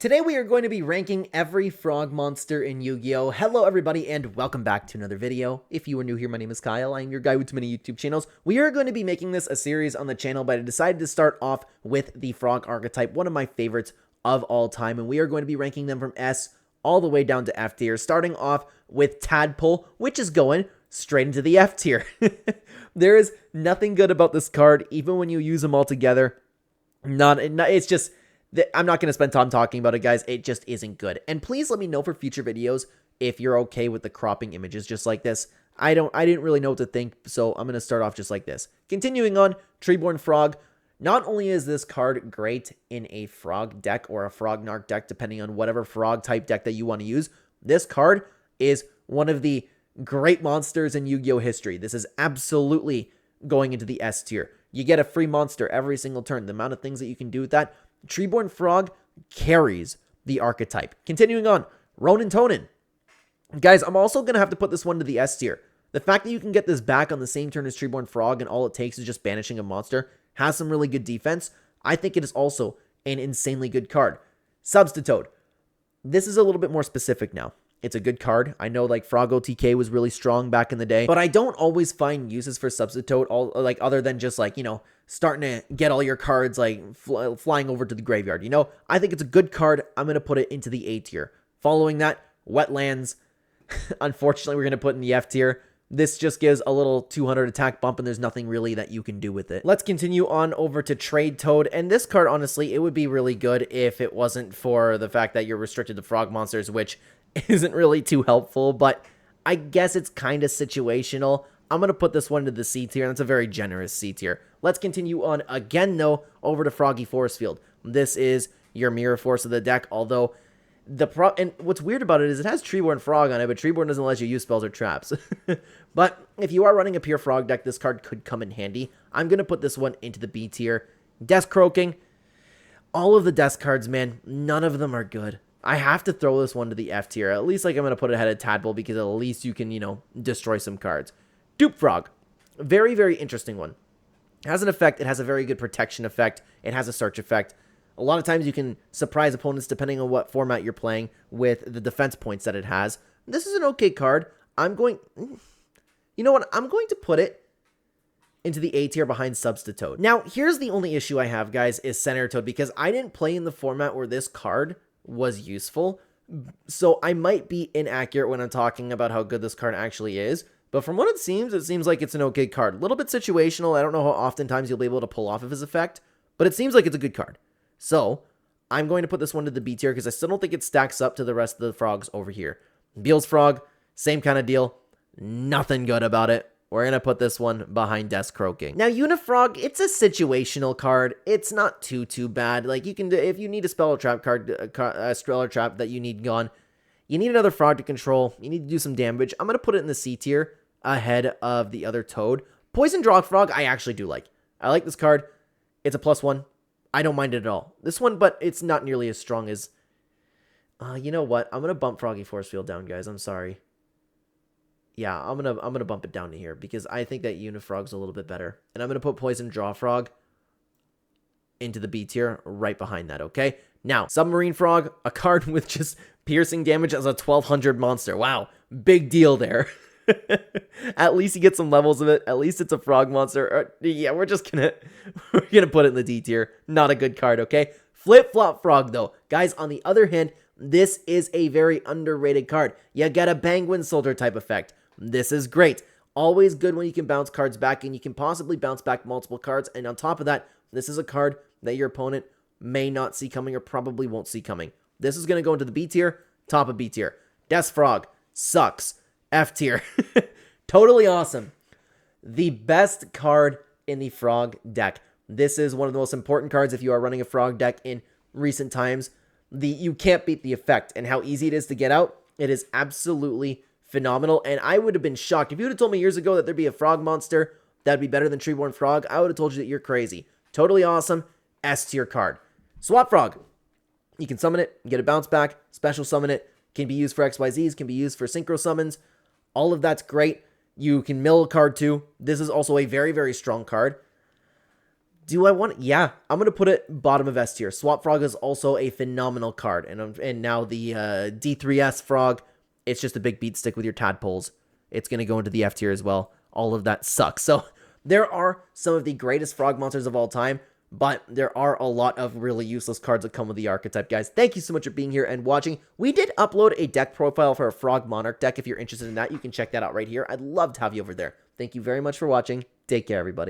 Today we are going to be ranking every frog monster in Yu-Gi-Oh! Hello everybody and welcome back to another video. If you are new here, my name is Kyle. I am your guy with too many YouTube channels. We are going to be making this a series on the channel, but I decided to start off with the Frog Archetype, one of my favorites of all time, and we are going to be ranking them from S all the way down to F tier, starting off with Tadpole, which is going straight into the F tier. There is nothing good about this card, even when you use them all together. It's just... I'm not going to spend time talking about it, guys. It just isn't good. And please let me know for future videos if you're okay with the cropping images just like this. I didn't really know what to think, so I'm going to start off just like this. Continuing on, Treeborn Frog. Not only is this card great in a frog deck or a frog narc deck, depending on whatever frog type deck that you want to use, this card is one of the great monsters in Yu-Gi-Oh! History. This is absolutely going into the S tier. You get a free monster every single turn. The amount of things that you can do with that, Treeborn Frog carries the archetype. Continuing on, Ronin Tonin. Guys, I'm also going to have to put this one to the S tier. The fact that you can get this back on the same turn as Treeborn Frog and all it takes is just banishing a monster has some really good defense. I think it is also an insanely good card. Substitute. This is a little bit more specific now. It's a good card. I know like Frog OTK was really strong back in the day, but I don't always find uses for Substitute other than just like, starting to get all your cards like flying over to the graveyard. I think it's a good card. I'm going to put it into the A tier. Following that, Wetlands. Unfortunately, we're going to put in the F tier. This just gives a little 200 attack bump, and there's nothing really that you can do with it. Let's continue on over to Trade Toad, and this card, honestly, it would be really good if it wasn't for the fact that you're restricted to frog monsters, which isn't really too helpful, but I guess it's kind of situational. I'm going to put this one to the C tier, and that's a very generous C tier. Let's continue on again, though, over to Froggy Force Field. This is your mirror force of the deck, although and what's weird about it is it has Treeborn Frog on it, but Treeborn doesn't let you use spells or traps. But if you are running a pure frog deck, this card could come in handy. I'm going to put this one into the B tier. Desk Croaking. All of the desk cards, man, none of them are good. I have to throw this one to the F tier. At least like I'm going to put it ahead of Tadpole because at least you can, destroy some cards. Dupe Frog. Very, very interesting one. It has an effect. It has a very good protection effect. It has a search effect. A lot of times you can surprise opponents depending on what format you're playing with the defense points that it has. This is an okay card. You know what? I'm going to put it into the A tier behind Substitute. Now, here's the only issue I have, guys, is Senator Toad, because I didn't play in the format where this card was useful. So I might be inaccurate when I'm talking about how good this card actually is. But from what it seems like it's an okay card. A little bit situational. I don't know how oftentimes you'll be able to pull off of his effect, but it seems like it's a good card. So I'm going to put this one to the B tier because I still don't think it stacks up to the rest of the frogs over here. Beals Frog, same kind of deal. Nothing good about it. We're going to put this one behind Desk Croaking. Now, Unifrog, it's a situational card. It's not too bad. Like, you can do, if you need a spell or trap card, a spell or trap that you need gone, you need another frog to control. You need to do some damage. I'm going to put it in the C tier ahead of the other Toad. Poison Draw Frog, I actually do like. I like this card. It's a +1. I don't mind it at all. This one, but it's not nearly as strong as... you know what? I'm going to bump Froggy Force Field down, guys. I'm sorry. Yeah, I'm gonna bump it down to here because I think that Unifrog's a little bit better. And I'm going to put Poison Draw Frog into the B tier right behind that, okay? Now, Submarine Frog, a card with just piercing damage as a 1200 monster. Wow, big deal there. At least you get some levels of it. At least it's a frog monster. Yeah, we're gonna put it in the D tier. Not a good card, okay? Flip Flop Frog, though. Guys, on the other hand, this is a very underrated card. You get a Penguin Soldier type effect. This is great. Always good when you can bounce cards back, and you can possibly bounce back multiple cards. And on top of that, this is a card that your opponent may not see coming or probably won't see coming. This is going to go into the B tier, top of B tier. Death Frog sucks. F tier. Totally awesome. The best card in the frog deck. This is one of the most important cards if you are running a frog deck in recent times. You can't beat the effect and how easy it is to get out. It is absolutely phenomenal. And I would have been shocked if you would have told me years ago that there'd be a frog monster that'd be better than Treeborn Frog. I would have told you that you're crazy. Totally awesome. S tier card. Swap Frog. You can summon it, get a bounce back, special summon it. Can be used for XYZs, can be used for synchro summons. All of that's great. You can mill a card too. This is also a very, very strong card. Do I want? Yeah, I'm gonna put it bottom of S tier. Swap Frog is also a phenomenal card, and now the D3S Frog, it's just a big beat stick with your tadpoles. It's gonna go into the F tier as well. All of that sucks. So there are some of the greatest frog monsters of all time, but there are a lot of really useless cards that come with the archetype, guys. Thank you so much for being here and watching. We did upload a deck profile for a Frog Monarch deck. If you're interested in that, you can check that out right here. I'd love to have you over there. Thank you very much for watching. Take care, everybody.